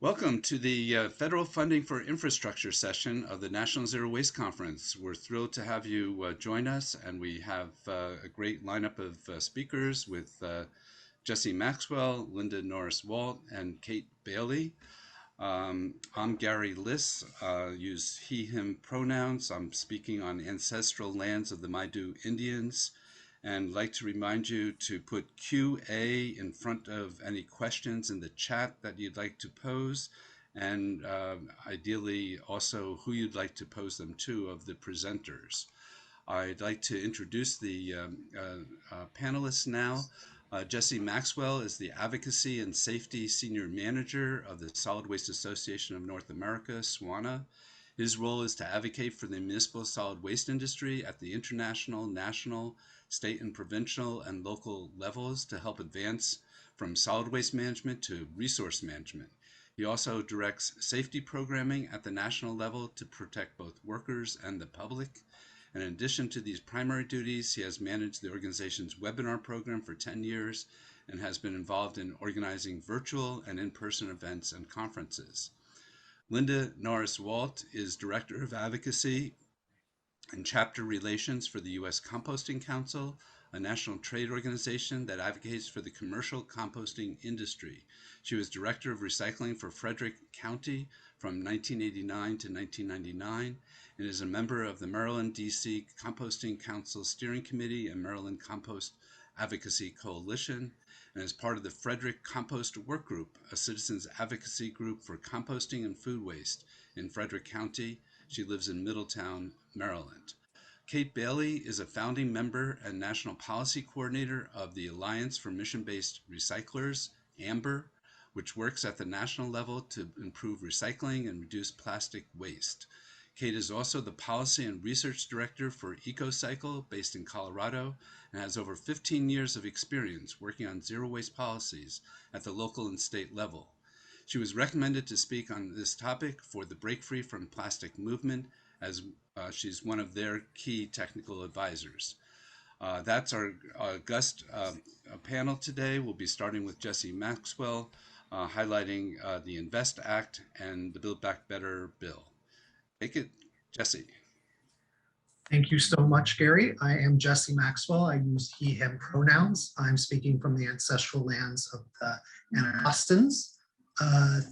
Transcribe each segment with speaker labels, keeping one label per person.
Speaker 1: Welcome to the Federal Funding for Infrastructure session of the National Zero Waste Conference. We're thrilled to have you join us, and we have a great lineup of speakers with Jesse Maxwell, Linda Norris-Walt, and Kate Bailey. I'm Gary Liss, use he, him pronouns. I'm speaking on ancestral lands of the Maidu Indians, and like to remind you to put QA in front of any questions in the chat that you'd like to pose, and ideally also who you'd like to pose them to of the presenters. I'd like to introduce the panelists now. Jesse Maxwell is the Advocacy and Safety Senior Manager of the Solid Waste Association of North America, SWANA. His role is to advocate for the municipal solid waste industry at the international, national, state and provincial and local levels to help advance from solid waste management to resource management. He also directs safety programming at the national level to protect both workers and the public. And in addition to these primary duties, he has managed the organization's webinar program for 10 years and has been involved in organizing virtual and in-person events and conferences. Linda Norris-Walt is Director of Advocacy and Chapter Relations for the U.S. Composting Council, a national trade organization that advocates for the commercial composting industry. She was Director of Recycling for Frederick County from 1989 to 1999 and is a member of the Maryland, D.C. Composting Council Steering Committee and Maryland Compost Advocacy Coalition, and is part of the Frederick Compost Work Group, a citizens advocacy group for composting and food waste in Frederick County. She lives in Middletown, Maryland. Kate Bailey is a founding member and national policy coordinator of the Alliance for Mission-Based Recyclers, AMBER, which works at the national level to improve recycling and reduce plastic waste. Kate is also the Policy and Research Director for EcoCycle, based in Colorado, and has over 15 years of experience working on zero waste policies at the local and state level. She was recommended to speak on this topic for the Break Free from Plastic movement, as she's one of their key technical advisors. That's our guest panel today. We'll be starting with Jesse Maxwell, highlighting the INVEST Act and the Build Back Better bill. Take it, Jesse.
Speaker 2: Thank you so much, Gary. I am Jesse Maxwell. I use he, him pronouns. I'm speaking from the ancestral lands of the Anacostans.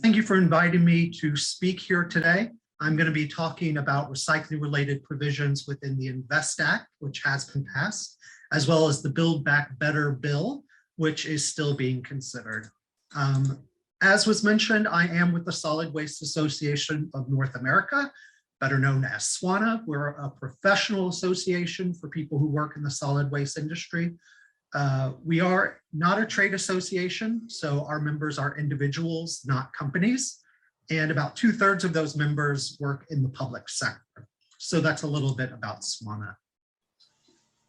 Speaker 2: Thank you for inviting me to speak here today. I'm going to be talking about recycling-related provisions within the INVEST Act, which has been passed, as well as the Build Back Better bill, which is still being considered. As was mentioned, I am with the Solid Waste Association of North America, better known as SWANA. We're a professional association for people who work in the solid waste industry. We are not a trade association, so our members are individuals, not companies. And about 2/3 of those members work in the public sector. So that's a little bit about SWANA.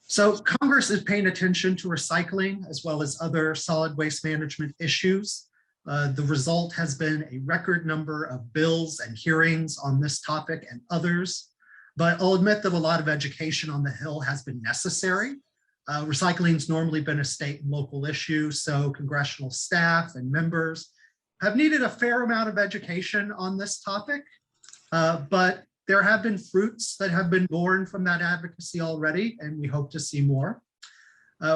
Speaker 2: So Congress is paying attention to recycling as well as other solid waste management issues. The result has been a record number of bills and hearings on this topic and others, but I'll admit that a lot of education on the Hill has been necessary. Recycling's normally been a state and local issue, so congressional staff and members have needed a fair amount of education on this topic, but there have been fruits that have been born from that advocacy already, and we hope to see more.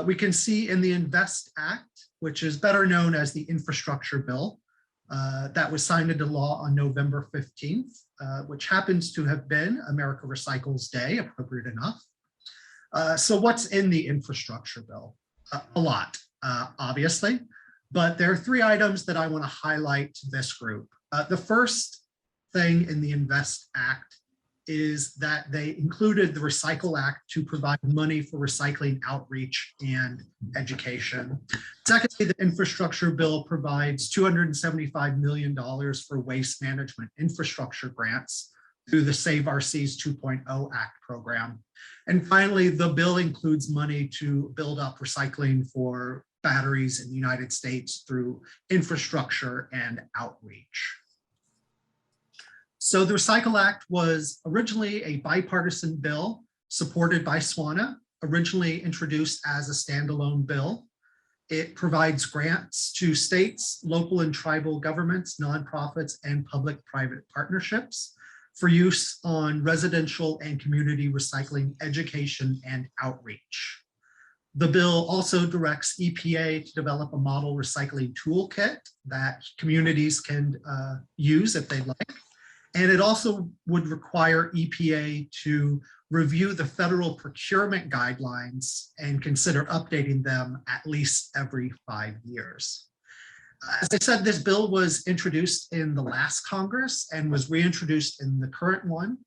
Speaker 2: We can see in the INVEST Act, which is better known as the infrastructure bill, that was signed into law on November 15th, which happens to have been America Recycles Day, appropriate enough. So what's in the infrastructure bill? A lot, obviously, but there are 3 items that I want to highlight to this group. The first thing in the INVEST Act is that they included the Recycle Act to provide money for recycling outreach and education. Secondly, the infrastructure bill provides $275 million for waste management infrastructure grants through the Save Our Seas 2.0 Act program. And finally, the bill includes money to build up recycling for batteries in the United States through infrastructure and outreach. So the Recycle Act was originally a bipartisan bill supported by SWANA, originally introduced as a standalone bill. It provides grants to states, local and tribal governments, nonprofits, and public-private partnerships for use on residential and community recycling education and outreach. The bill also directs EPA to develop a model recycling toolkit that communities can use if they'd like. And it also would require EPA to review the federal procurement guidelines and consider updating them at least every 5 years. As I said, this bill was introduced in the last Congress and was reintroduced in the current one,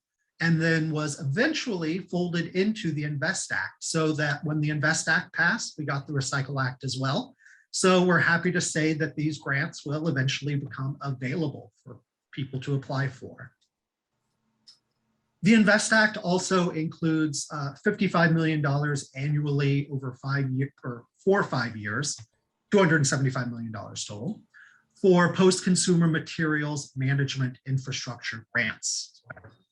Speaker 2: and then was eventually folded into the INVEST Act, so that when the INVEST Act passed, we got the Recycle Act as well. So we're happy to say that these grants will eventually become available for people to apply for. The INVEST Act also includes $55 million annually over 5 years, or for 5 years, $275 million total, for post-consumer materials management infrastructure grants.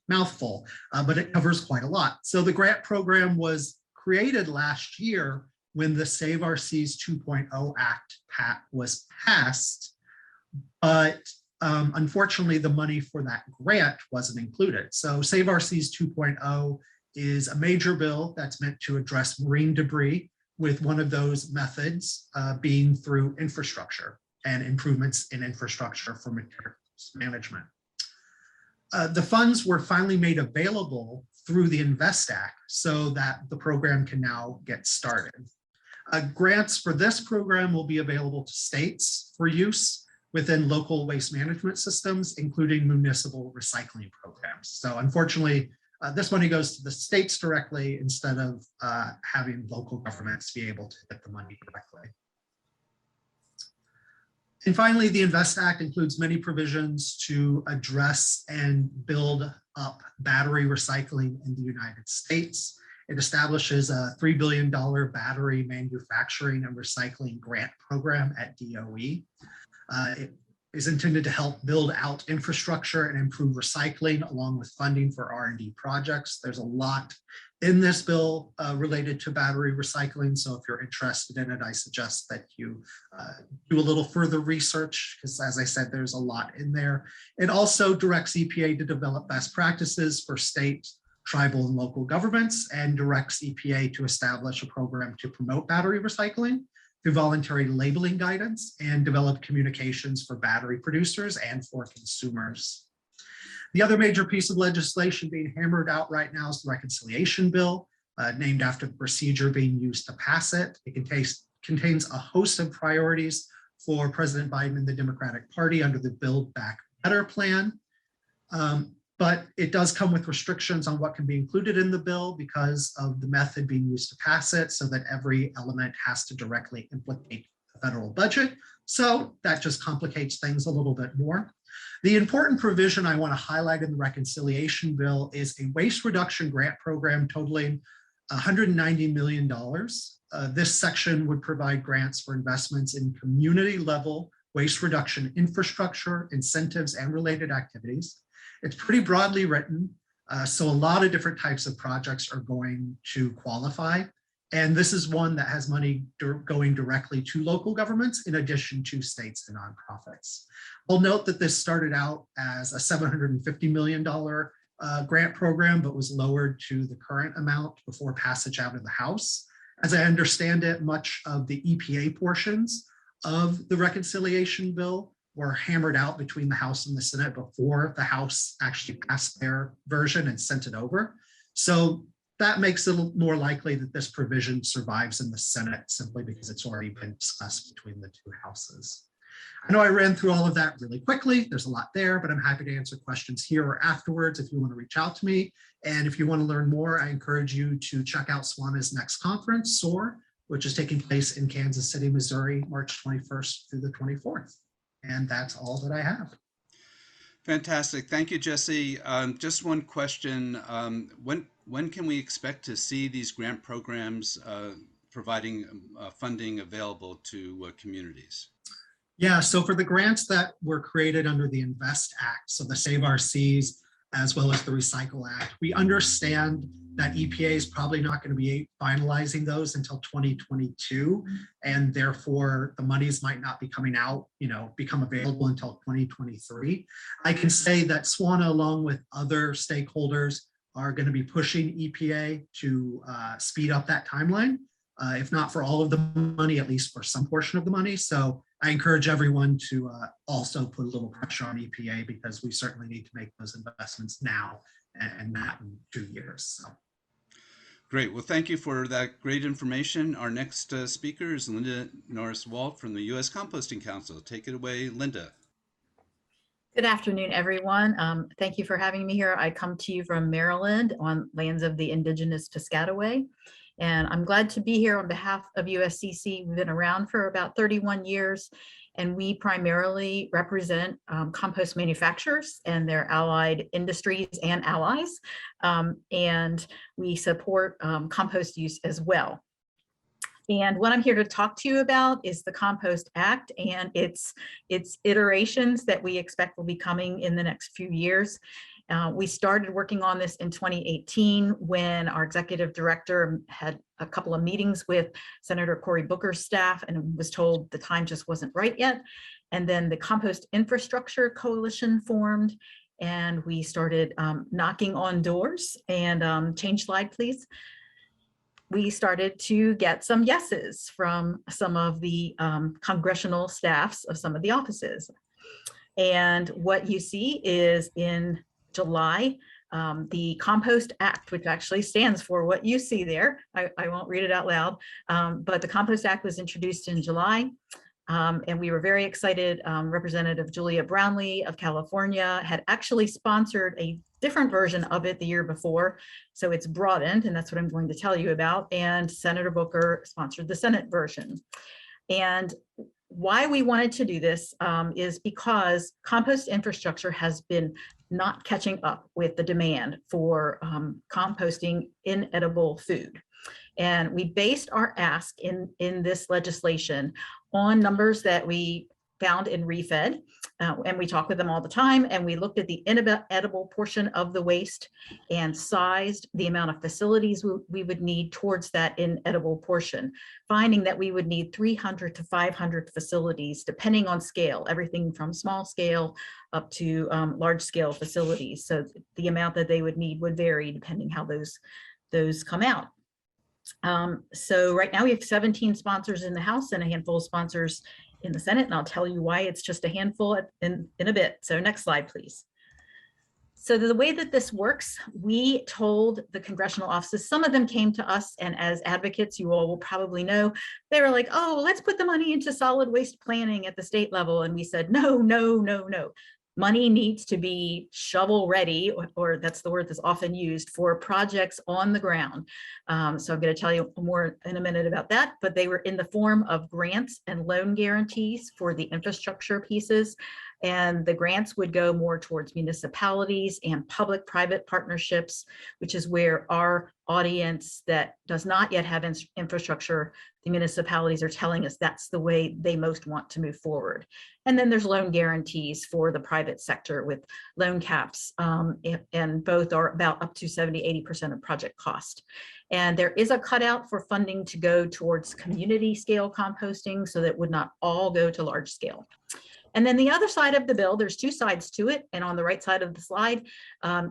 Speaker 2: Mouthful, but it covers quite a lot. So the grant program was created last year when the Save Our Seas 2.0 Act was passed, but unfortunately the money for that grant wasn't included. So Save Our Seas 2.0 is a major bill that's meant to address marine debris, with one of those methods being through infrastructure and improvements in infrastructure for materials management. The funds were finally made available through the INVEST Act so that the program can now get started. Grants for this program will be available to states for use within local waste management systems, including municipal recycling programs. So unfortunately, this money goes to the states directly instead of having local governments be able to get the money directly. And finally, the INVEST Act includes many provisions to address and build up battery recycling in the United States. It establishes a $3 billion battery manufacturing and recycling grant program at DOE. It is intended to help build out infrastructure and improve recycling, along with funding for R&D projects. There's a lot in this bill related to battery recycling. So if you're interested in it, I suggest that you do a little further research, because as I said, there's a lot in there. It also directs EPA to develop best practices for state, tribal, and local governments, and directs EPA to establish a program to promote battery recycling through voluntary labeling guidance and develop communications for battery producers and for consumers. The other major piece of legislation being hammered out right now is the reconciliation bill, named after the procedure being used to pass it. It contains a host of priorities for President Biden and the Democratic Party under the Build Back Better plan. But it does come with restrictions on what can be included in the bill because of the method being used to pass it, so that every element has to directly implicate the federal budget. So that just complicates things a little bit more. The important provision I want to highlight in the reconciliation bill is a waste reduction grant program totaling $190 million. This section would provide grants for investments in community level waste reduction infrastructure, incentives, and related activities. It's pretty broadly written, so a lot of different types of projects are going to qualify. And this is one that has money going directly to local governments in addition to states and nonprofits. I'll note that this started out as a $750 million grant program, but was lowered to the current amount before passage out of the House. As I understand it, much of the EPA portions of the reconciliation bill were hammered out between the House and the Senate before the House actually passed their version and sent it over. So that makes it more likely that this provision survives in the Senate simply because it's already been discussed between the two houses. I know I ran through all of that really quickly. There's a lot there, but I'm happy to answer questions here or afterwards if you want to reach out to me. And if you want to learn more, I encourage you to check out SWANA's next conference, SOAR, which is taking place in Kansas City, Missouri, March 21st through the 24th. And that's all that I have.
Speaker 1: Fantastic. Thank you, Jesse. Just one question. When can we expect to see these grant programs providing funding available to communities?
Speaker 2: Yeah, so for the grants that were created under the INVEST Act, so the Save Our Seas as well as the Recycle Act. We understand that EPA is probably not going to be finalizing those until 2022, and therefore the monies might not be coming out, become available until 2023. I can say that SWANA, along with other stakeholders, are going to be pushing EPA to speed up that timeline, if not for all of the money, at least for some portion of the money. So I encourage everyone to also put a little pressure on EPA, because we certainly need to make those investments now and not in 2 years. So.
Speaker 1: Great. Well, thank you for that great information. Our next speaker is Linda Norris-Walt from the U.S. Composting Council. Take it away, Linda.
Speaker 3: Good afternoon, everyone. Thank you for having me here. I come to you from Maryland on lands of the indigenous Piscataway, and I'm glad to be here on behalf of USCC. We've been around for about 31 years, and we primarily represent compost manufacturers and their allied industries and allies, and we support compost use as well. And what I'm here to talk to you about is the Compost Act and its iterations that we expect will be coming in the next few years. We started working on this in 2018 when our executive director had a couple of meetings with Senator Cory Booker's staff and was told the time just wasn't right yet. And then the Compost Infrastructure Coalition formed, and we started knocking on doors. And change slide, please. We started to get some yeses from some of the congressional staffs of some of the offices. And what you see is in July, the Compost Act, which actually stands for what you see there. I won't read it out loud, but the Compost Act was introduced in July. And we were very excited. Representative Julia Brownlee of California had actually sponsored a different version of it the year before. So it's broadened, and that's what I'm going to tell you about. And Senator Booker sponsored the Senate version. And why we wanted to do this is because compost infrastructure has been not catching up with the demand for composting inedible food. And we based our ask in this legislation on numbers that we found in ReFed, and we talk with them all the time, and we looked at the inedible portion of the waste and sized the amount of facilities we would need towards that inedible portion, finding that we would need 300 to 500 facilities, depending on scale, everything from small scale up to large scale facilities. So the amount that they would need would vary depending how those come out. So right now we have 17 sponsors in the House and a handful of sponsors in the Senate, and I'll tell you why it's just a handful in a bit. So next slide, please. So the way that this works, we told the congressional offices, some of them came to us, and as advocates, you all will probably know, they were like, oh, let's put the money into solid waste planning at the state level. And we said, no, no, no, no. Money needs to be shovel ready, or that's the word that's often used for projects on the ground. So I'm going to tell you more in a minute about that, but they were in the form of grants and loan guarantees for the infrastructure pieces. And the grants would go more towards municipalities and public-private partnerships, which is where our audience that does not yet have infrastructure, the municipalities are telling us that's the way they most want to move forward. And then there's loan guarantees for the private sector with loan caps, and both are about up to 70–80% of project cost. And there is a cutout for funding to go towards community scale composting, so that would not all go to large scale. And then the other side of the bill, there's two sides to it. And on the right side of the slide,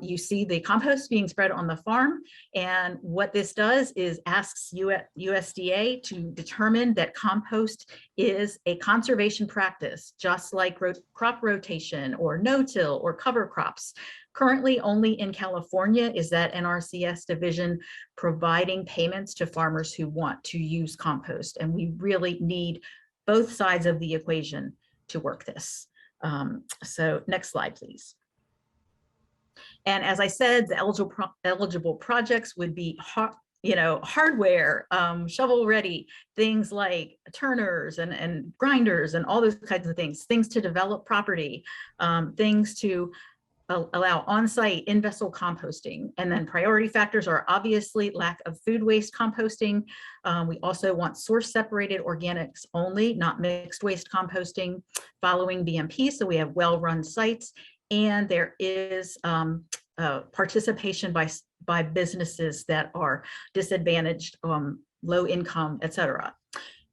Speaker 3: you see the compost being spread on the farm. And what this does is asks USDA to determine that compost is a conservation practice, just like crop rotation or no-till or cover crops. Currently, only in California is that NRCS division providing payments to farmers who want to use compost. And we really need both sides of the equation to work this. So next slide, please. And as I said, the eligible projects would be hardware, shovel ready, things like turners and grinders and all those kinds of things to develop property, things to allow on-site in-vessel composting. And then priority factors are obviously lack of food waste composting. We also want source separated organics only, not mixed waste composting, following BMP. So we have well-run sites. And there is participation by businesses that are disadvantaged, low income, et cetera.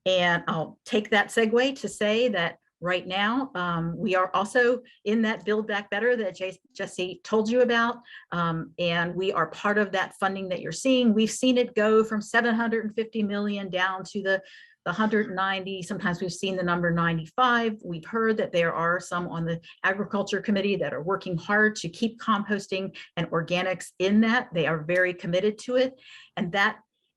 Speaker 3: And I'll take that segue to say that right now, we are also in that Build Back Better that Jesse told you about. And we are part of that funding that you're seeing. We've seen it go from 750 million down to the 190. Sometimes we've seen the number 95. We've heard that there are some on the Agriculture Committee that are working hard to keep composting and organics in that. They are very committed to it.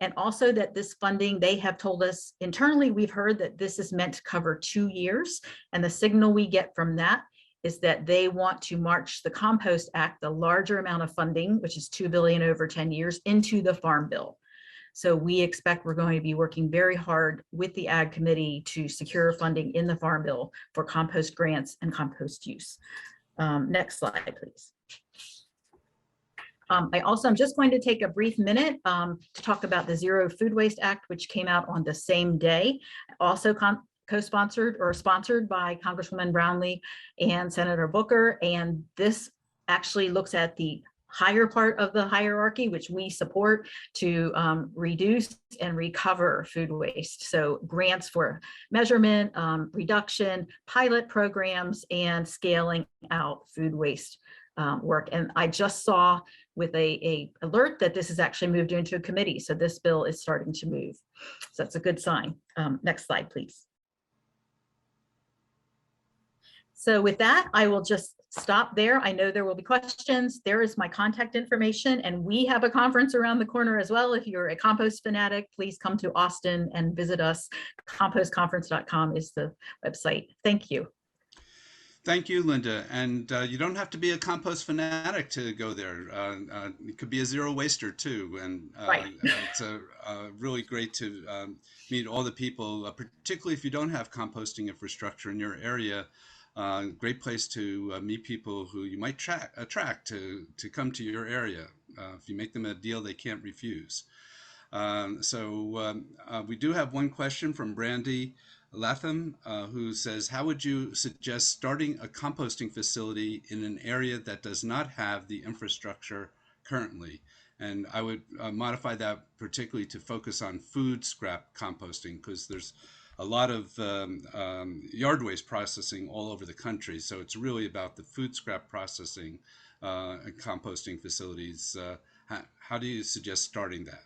Speaker 3: And also that this funding, they have told us internally, we've heard that this is meant to cover 2 years. And the signal we get from that is that they want to march the Compost Act, the larger amount of funding, which is $2 billion over 10 years, into the Farm Bill. So we expect we're going to be working very hard with the Ag Committee to secure funding in the Farm Bill for compost grants and compost use. Next slide, please. I'm just going to take a brief minute to talk about the Zero Food Waste Act, which came out on the same day, also co-sponsored or sponsored by Congresswoman Brownlee and Senator Booker. And this actually looks at the higher part of the hierarchy, which we support, to reduce and recover food waste. So grants for measurement, reduction, pilot programs, and scaling out food waste work. And I just saw with a alert that this is actually moved into a committee. So this bill is starting to move. So that's a good sign. Next slide, please. So with that, I will just stop there. I know there will be questions. There is my contact information, and we have a conference around the corner as well. If you're a compost fanatic, please come to Austin and visit us. Compostconference.com is the website. Thank you.
Speaker 1: Thank you, Linda. And you don't have to be a compost fanatic to go there. You could be a zero waster too. And
Speaker 3: Right.
Speaker 1: It's really great to meet all the people, particularly if you don't have composting infrastructure in your area. Great place to meet people who you might attract to come to your area. If you make them a deal they can't refuse. We do have one question from Brandy Latham, who says, how would you suggest starting a composting facility in an area that does not have the infrastructure currently? And I would modify that particularly to focus on food scrap composting, because there's a lot of yard waste processing all over the country. So it's really about the food scrap processing and composting facilities. How do you suggest starting that?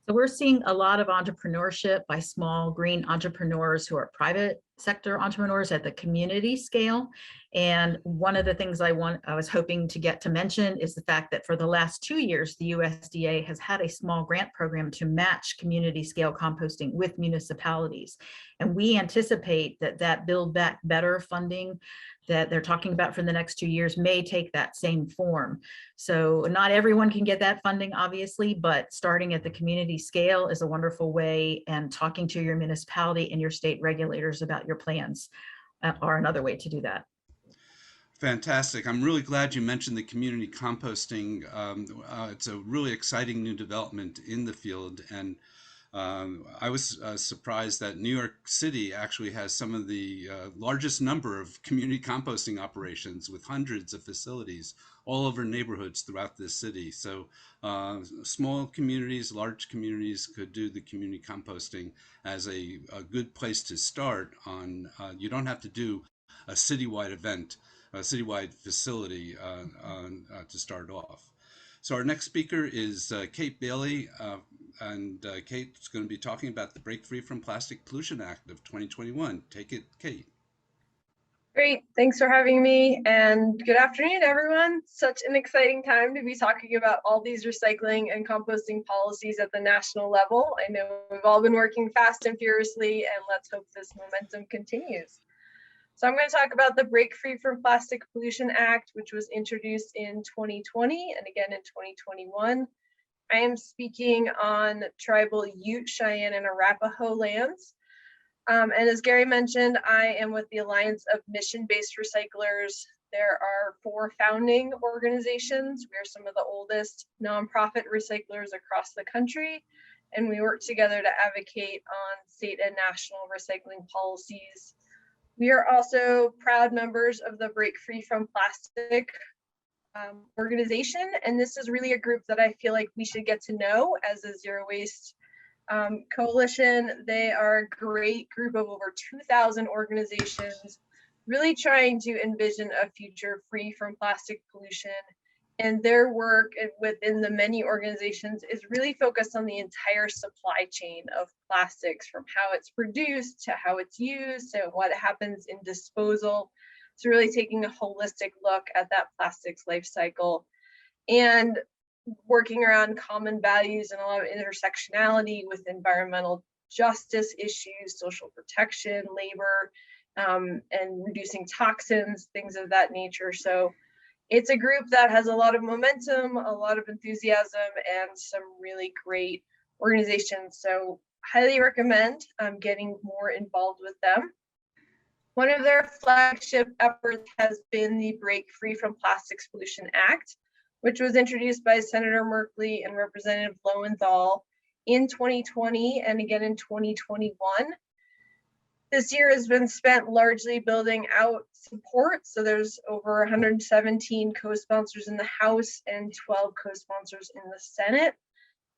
Speaker 3: So we're seeing a lot of entrepreneurship by small green entrepreneurs who are private sector entrepreneurs at the community scale. And one of the things I was hoping to get to mention is the fact that for the last 2 years, the USDA has had a small grant program to match community scale composting with municipalities. And we anticipate that Build Back Better funding that they're talking about for the next 2 years may take that same form. So not everyone can get that funding, obviously, but starting at the community scale is a wonderful way, and talking to your municipality and your state regulators about your plans are another way to do that.
Speaker 1: Fantastic. I'm really glad you mentioned the community composting. It's a really exciting new development in the field. And I was surprised that New York City actually has some of the largest number of community composting operations, with hundreds of facilities all over neighborhoods throughout the city. So small communities, large communities could do the community composting as a good place to start on. You don't have to do a citywide event, a citywide facility to start off. So our next speaker is Kate Bailey, and Kate's going to be talking about the Break Free from Plastic Pollution Act of 2021. Take it, Kate.
Speaker 4: Great, thanks for having me, and good afternoon, everyone. Such an exciting time to be talking about all these recycling and composting policies at the national level. I know we've all been working fast and furiously, and let's hope this momentum continues. So I'm going to talk about the Break Free from Plastic Pollution Act, which was introduced in 2020 and again in 2021. I am speaking on tribal Ute, Cheyenne, and Arapaho lands. And as Gary mentioned, I am with the Alliance of Mission-Based Recyclers. There are 4 founding organizations. We are some of the oldest nonprofit recyclers across the country, and we work together to advocate on state and national recycling policies. We are also proud members of the Break Free from Plastic organization, and this is really a group that I feel like we should get to know as a zero waste coalition. They are a great group of over 2,000 organizations, really trying to envision a future free from plastic pollution. And their work within the many organizations is really focused on the entire supply chain of plastics, from how it's produced to how it's used to what happens in disposal. So really taking a holistic look at that plastics life cycle and working around common values and a lot of intersectionality with environmental justice issues, social protection, labor, and reducing toxins, things of that nature. So it's a group that has a lot of momentum, a lot of enthusiasm, and some really great organizations. So highly recommend getting more involved with them. One of their flagship efforts has been the Break Free from Plastics Pollution Act, which was introduced by Senator Merkley and Representative Lowenthal in 2020 and again in 2021. This year has been spent largely building out support. So there's over 117 co-sponsors in the House and 12 co-sponsors in the Senate.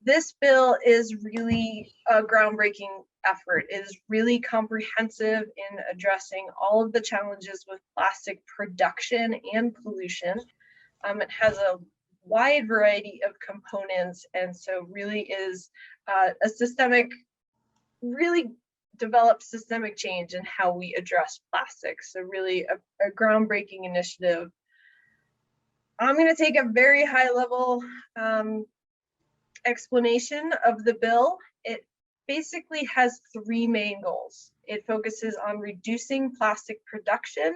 Speaker 4: This bill is really a groundbreaking effort. It is really comprehensive in addressing all of the challenges with plastic production and pollution. It has a wide variety of components, and so really is a systemic, really develop systemic change in how we address plastics. So really a groundbreaking initiative. I'm going to take a very high level explanation of the bill. It basically has three main goals. It focuses on reducing plastic production,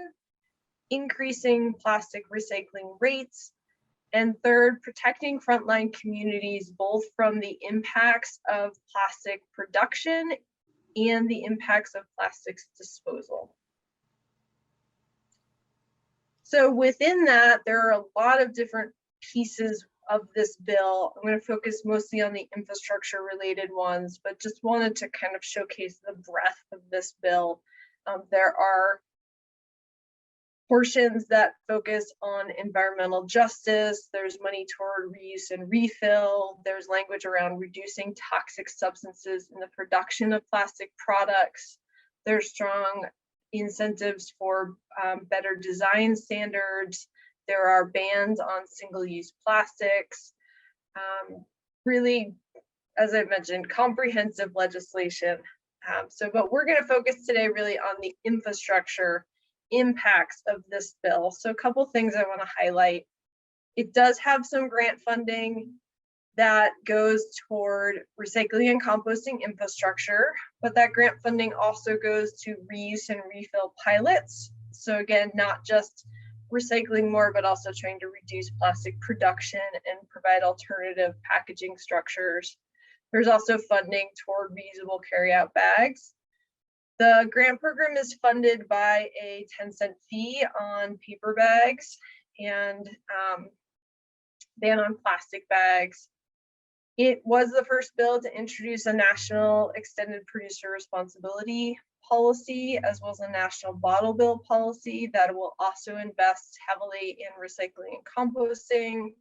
Speaker 4: increasing plastic recycling rates, and third, protecting frontline communities both from the impacts of plastic production and the impacts of plastics disposal. So within that, there are a lot of different pieces of this bill. I'm going to focus mostly on the infrastructure related ones, but just wanted to kind of showcase the breadth of this bill. There are portions that focus on environmental justice. There's money toward reuse and refill. There's language around reducing toxic substances in the production of plastic products. There's strong incentives for better design standards. There are bans on single-use plastics. Really, as I mentioned, comprehensive legislation. But we're going to focus today really on the infrastructure impacts of this bill. So a couple things I want to highlight. It does have some grant funding that goes toward recycling and composting infrastructure, but that grant funding also goes to reuse and refill pilots. So again, not just recycling more, but also trying to reduce plastic production and provide alternative packaging structures. There's also funding toward reusable carryout bags. The grant program is funded by a 10-cent fee on paper bags and ban on plastic bags. It was the first bill to introduce a national extended producer responsibility policy, as well as a national bottle bill policy that will also invest heavily in recycling and composting.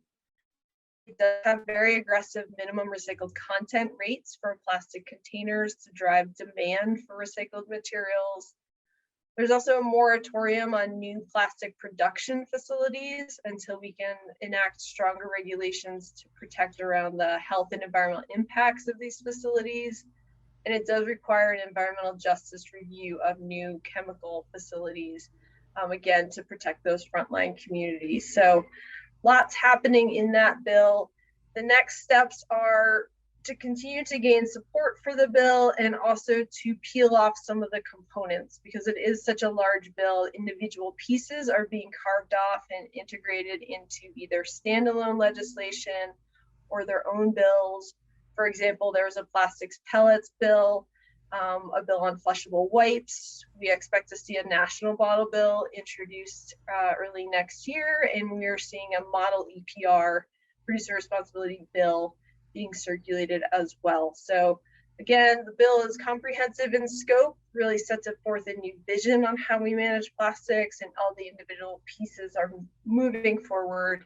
Speaker 4: It does have very aggressive minimum recycled content rates for plastic containers to drive demand for recycled materials. There's also a moratorium on new plastic production facilities until we can enact stronger regulations to protect around the health and environmental impacts of these facilities. And it does require an environmental justice review of new chemical facilities, again, to protect those frontline communities. So lots happening in that bill. The next steps are to continue to gain support for the bill and also to peel off some of the components, because it is such a large bill. Individual pieces are being carved off and integrated into either standalone legislation or their own bills. For example, there's a plastics pellets bill, a bill on flushable wipes. We expect to see a national bottle bill introduced early next year, and we are seeing a model EPR, producer responsibility bill, being circulated as well. So again, the bill is comprehensive in scope, really sets forth a new vision on how we manage plastics, and all the individual pieces are moving forward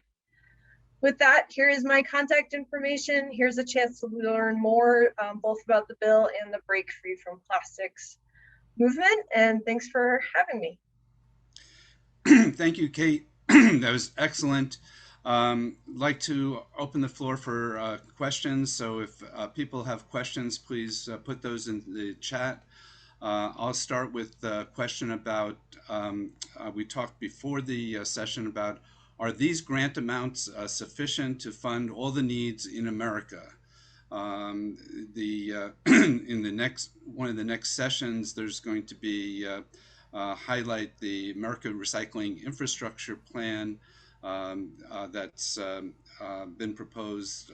Speaker 4: With that, here is my contact information. Here's a chance to learn more both about the bill and the Break Free from Plastics movement. And thanks for having me.
Speaker 1: Thank you, Kate. That was excellent. Like to open the floor for questions. So if people have questions, please put those in the chat. I'll start with a question about, we talked before the session about, are these grant amounts sufficient to fund all the needs in America? In the next, one of the next sessions, there's going to be highlight the America Recycling Infrastructure Plan that's been proposed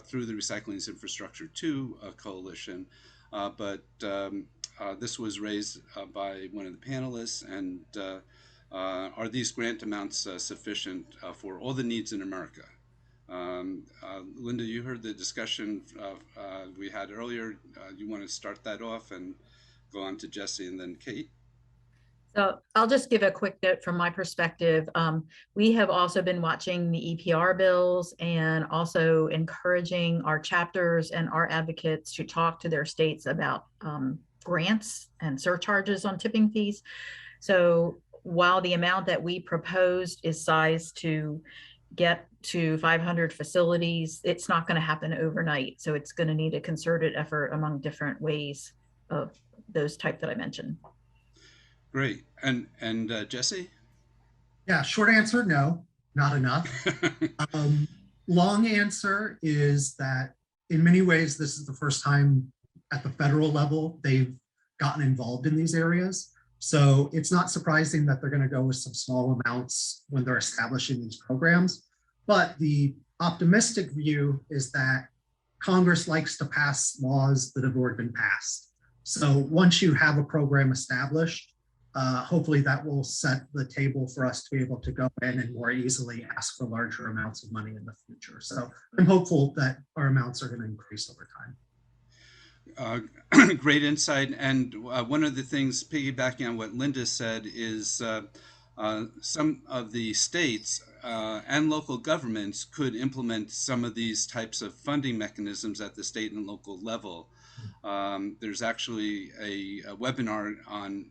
Speaker 1: through the Recycling Infrastructure 2 Coalition. This was raised by one of the panelists, and are these grant amounts sufficient for all the needs in America? Linda, you heard the discussion we had earlier. You want to start that off and go on to Jesse and then Kate?
Speaker 3: So I'll just give a quick note from my perspective. We have also been watching the EPR bills and also encouraging our chapters and our advocates to talk to their states about grants and surcharges on tipping fees. So while the amount that we proposed is sized to get to 500 facilities, it's not going to happen overnight. So it's going to need a concerted effort among different ways of those type that I mentioned.
Speaker 1: Great. And Jesse?
Speaker 2: Yeah, short answer, no, not enough. Long answer is that in many ways, this is the first time at the federal level they've gotten involved in these areas. So it's not surprising that they're going to go with some small amounts when they're establishing these programs. But the optimistic view is that Congress likes to pass laws that have already been passed. So once you have a program established, hopefully that will set the table for us to be able to go in and more easily ask for larger amounts of money in the future. So I'm hopeful that our amounts are going to increase over time.
Speaker 1: Great insight. And one of the things, piggybacking on what Linda said, is some of the states and local governments could implement some of these types of funding mechanisms at the state and local level. There's actually a webinar on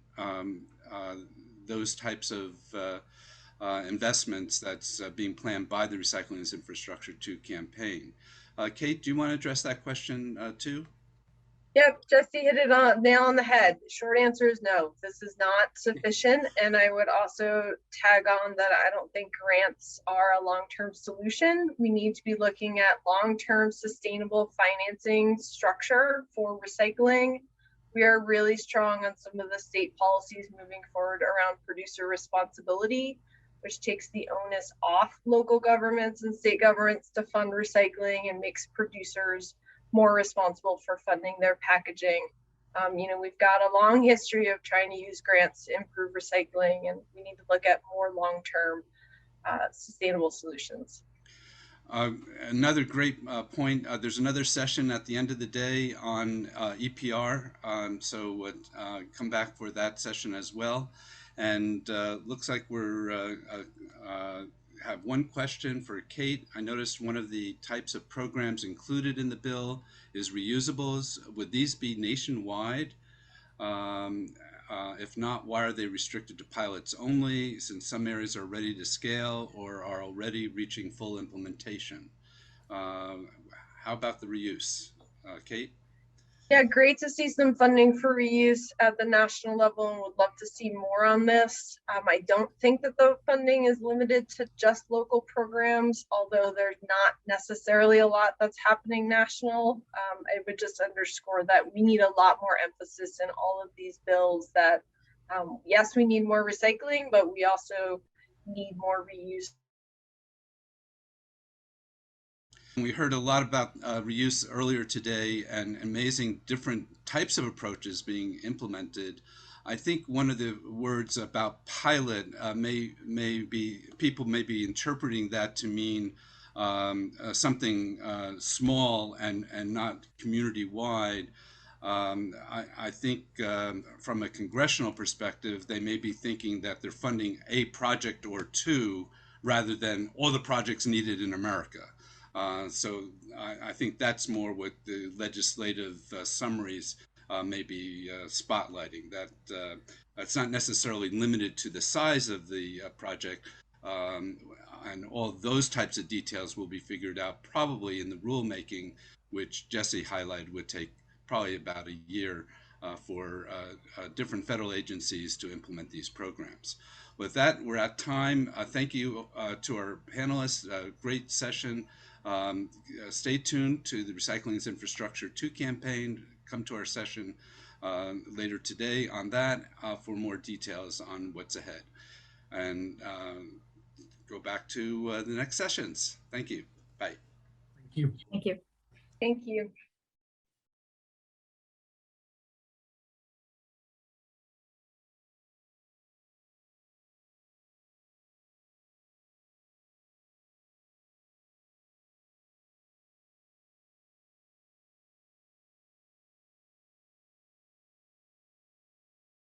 Speaker 1: those types of investments that's being planned by the Recycling Infrastructure 2 campaign. Kate, do you want to address that question too?
Speaker 4: Yep, Jesse hit it on nail on the head. Short answer is no, this is not sufficient. And I would also tag on that I don't think grants are a long-term solution. We need to be looking at long-term sustainable financing structure for recycling. We are really strong on some of the state policies moving forward around producer responsibility, which takes the onus off local governments and state governments to fund recycling and makes producers more responsible for funding their packaging. We've got a long history of trying to use grants to improve recycling, and we need to look at more long-term sustainable solutions.
Speaker 1: Another great point, there's another session at the end of the day on EPR, so come back for that session as well. And looks like we're have one question for Kate. I noticed one of the types of programs included in the bill is reusables. Would these be nationwide? If not, why are they restricted to pilots only, since some areas are ready to scale or are already reaching full implementation? How about the reuse? Kate?
Speaker 4: Yeah, great to see some funding for reuse at the national level, and would love to see more on this. I don't think that the funding is limited to just local programs, although there's not necessarily a lot that's happening national. I would just underscore that we need a lot more emphasis in all of these bills that, yes, we need more recycling, but we also need more reuse.
Speaker 1: We heard a lot about reuse earlier today and amazing different types of approaches being implemented. I think one of the words about pilot people may be interpreting that to mean something small and not community-wide. I think from a congressional perspective, they may be thinking that they're funding a project or two rather than all the projects needed in America. So I think that's more what the legislative summaries may be spotlighting, that it's not necessarily limited to the size of the project, um, and all those types of details will be figured out probably in the rulemaking, which Jesse highlighted would take probably about a year for different federal agencies to implement these programs. With that, we're at time. Thank you to our panelists. Great session. Stay tuned to the Recycling as Infrastructure 2 campaign. Come to our session later today on that for more details on what's ahead. And go back to the next sessions. Thank you. Bye.
Speaker 2: Thank you.
Speaker 3: Thank you.
Speaker 4: Thank you.